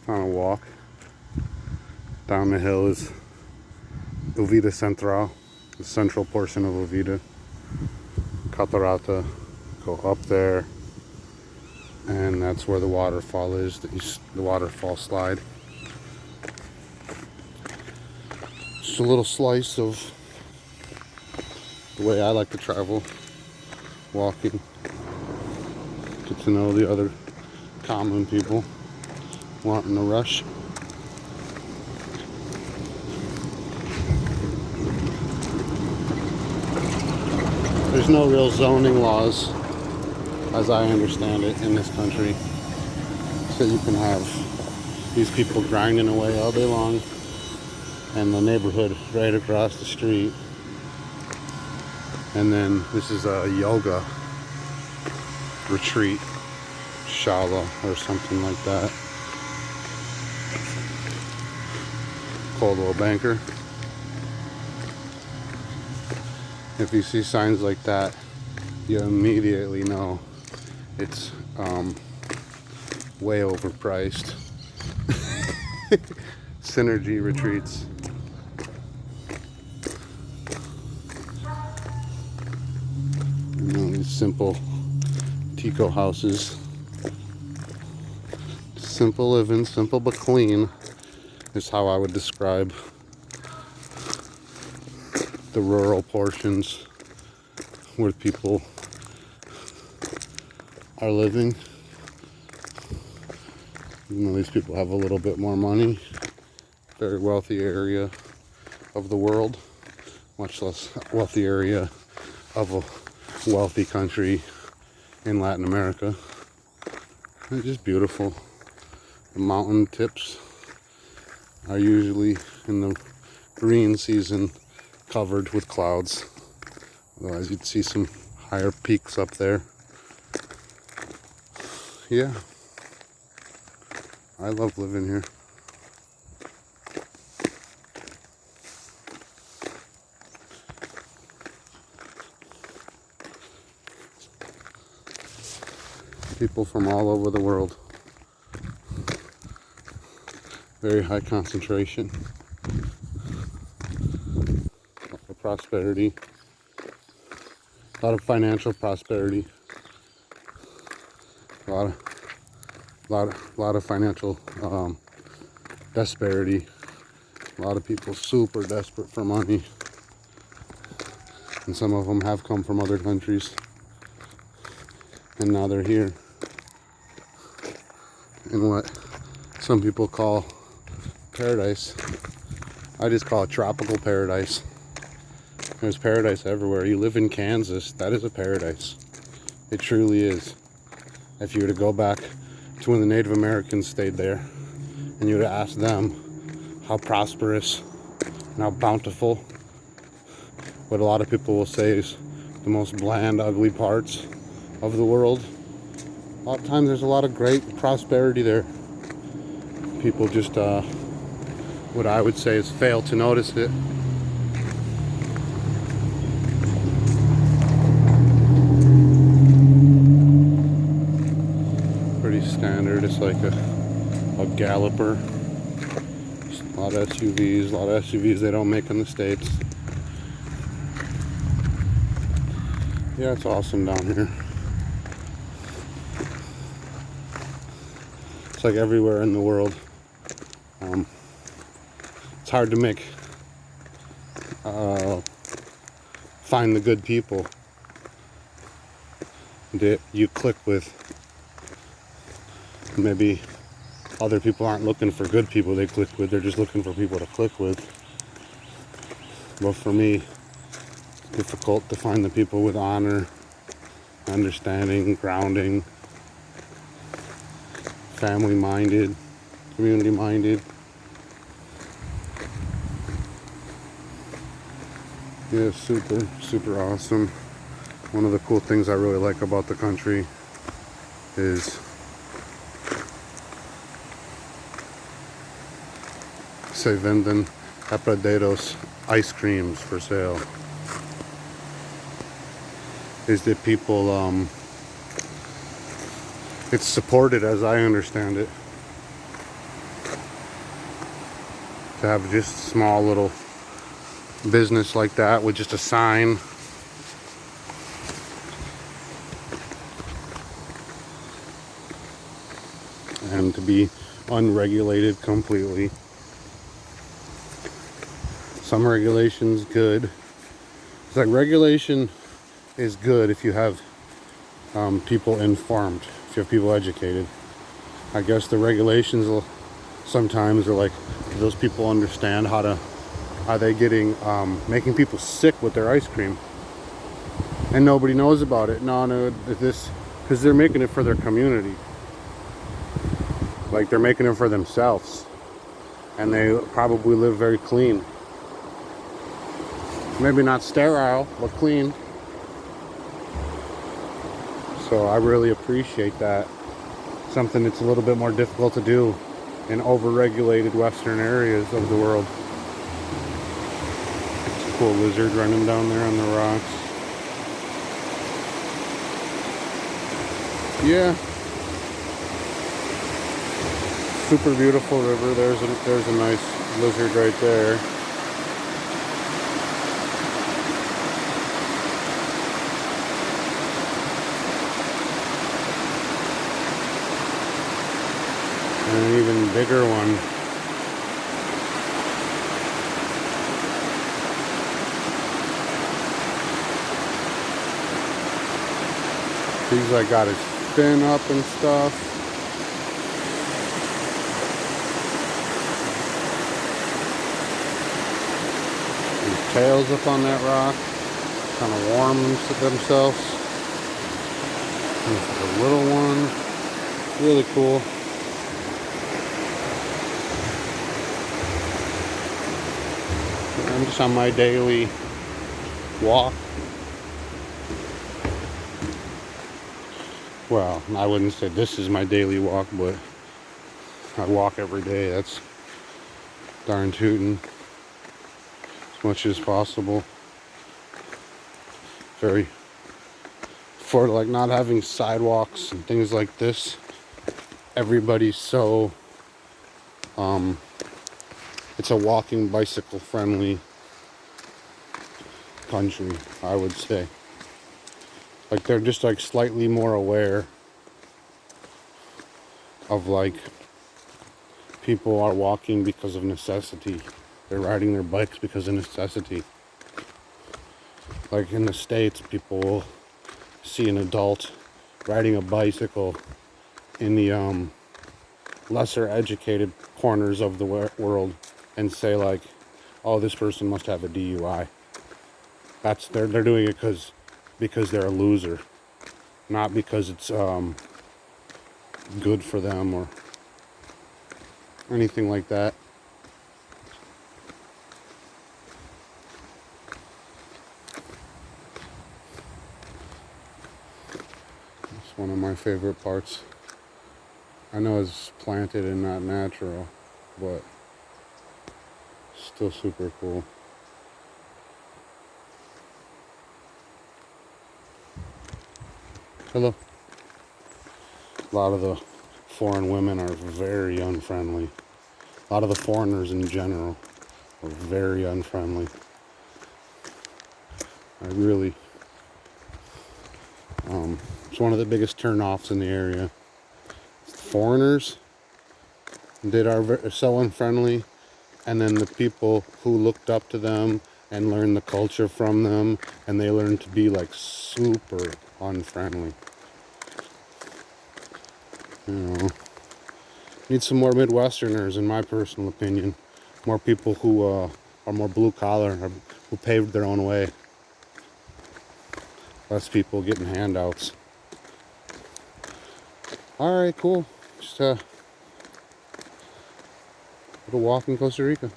On a walk. Down the hill is Uvita Central, the central portion of Uvita. Catarata, go up there, and that's where the waterfall is, the waterfall slide. Just a little slice of the way I like to travel, walking. Get to know the other common people wanting to rush. There's no real zoning laws, as I understand it, in this country. So you can have these people grinding away all day long, and the neighborhood right across the street. And then this is a yoga retreat, shala or something like that. Coldwell Banker. If you see signs like that, you immediately know it's way overpriced. Synergy retreats. You know, these simple Tico houses. Simple living, simple but clean is how I would describe the rural portions where people are living. You know, these people have a little bit more money. Very wealthy area of the world, much less wealthy area of a wealthy country in Latin America. It's just beautiful. The mountain tips are usually in the green season covered with clouds. Otherwise you'd see some higher peaks up there. Yeah, I love living here. People from all over the world. Very high concentration. Prosperity, a lot of financial prosperity, a lot of financial disparity. A lot of people super desperate for money, and some of them have come from other countries, and now they're here in what some people call paradise. I just call it tropical paradise. There's paradise everywhere. You live in Kansas, that is a paradise. It truly is. If you were to go back to when the Native Americans stayed there, and you were to ask them how prosperous and how bountiful, what a lot of people will say is the most bland, ugly parts of the world. A lot of times there's a lot of great prosperity there. People just, what I would say is fail to notice it. Standard, it's like a galloper. Just a lot of SUVs they don't make in the States. Yeah, it's awesome down here. It's like everywhere in the world. It's hard to find the good people that you click with. Maybe other people aren't looking for good people they click with, they're just looking for people to click with. But for me, it's difficult to find the people with honor, understanding, grounding, family-minded, community-minded. Yeah, super awesome. One of the cool things I really like about the country is se venden apraderos ice creams for sale. Is that people, it's supported, as I understand it, to have just a small little business like that with just a sign. And to be unregulated completely. Some regulation's good. It's like regulation is good if you have people informed, if you have people educated. I guess the regulations will sometimes are like, do those people understand are they getting making people sick with their ice cream and nobody knows about it? No, this, because they're making it for their community, like they're making it for themselves, and they probably live very clean, maybe not sterile but clean. So I really appreciate that. Something that's a little bit more difficult to do in over-regulated western areas of the world. It's a cool lizard running down there on the rocks. Yeah. Super beautiful river. There's a nice lizard right there. And an even bigger one. He's like got his fin up and stuff. His tail's up on that rock. Kind of warm themselves. There's the little one. Really cool. I'm just on my daily walk. Well, I wouldn't say this is my daily walk, but I walk every day. That's darn tootin', as much as possible. For like not having sidewalks and things like this, everybody's so it's a walking, bicycle friendly country, I would say. Like they're just like slightly more aware of like people are walking because of necessity. They're riding their bikes because of necessity. Like in the States, people will see an adult riding a bicycle in the lesser educated corners of the world and say like, oh, this person must have a DUI. They're doing it because they're a loser, not because it's good for them or anything like that. It's one of my favorite parts. I know it's planted and not natural, but still super cool. Hello. A lot of the foreign women are very unfriendly. A lot of the foreigners in general are very unfriendly. I really, it's one of the biggest turn-offs in the area. Foreigners that are so unfriendly, and then the people who looked up to them and learned the culture from them, and they learned to be like super unfriendly. You know, need some more Midwesterners, in my personal opinion. More people who are more blue collar, who paved their own way. Less people getting handouts. All right, cool. Just a little walk in Costa Rica.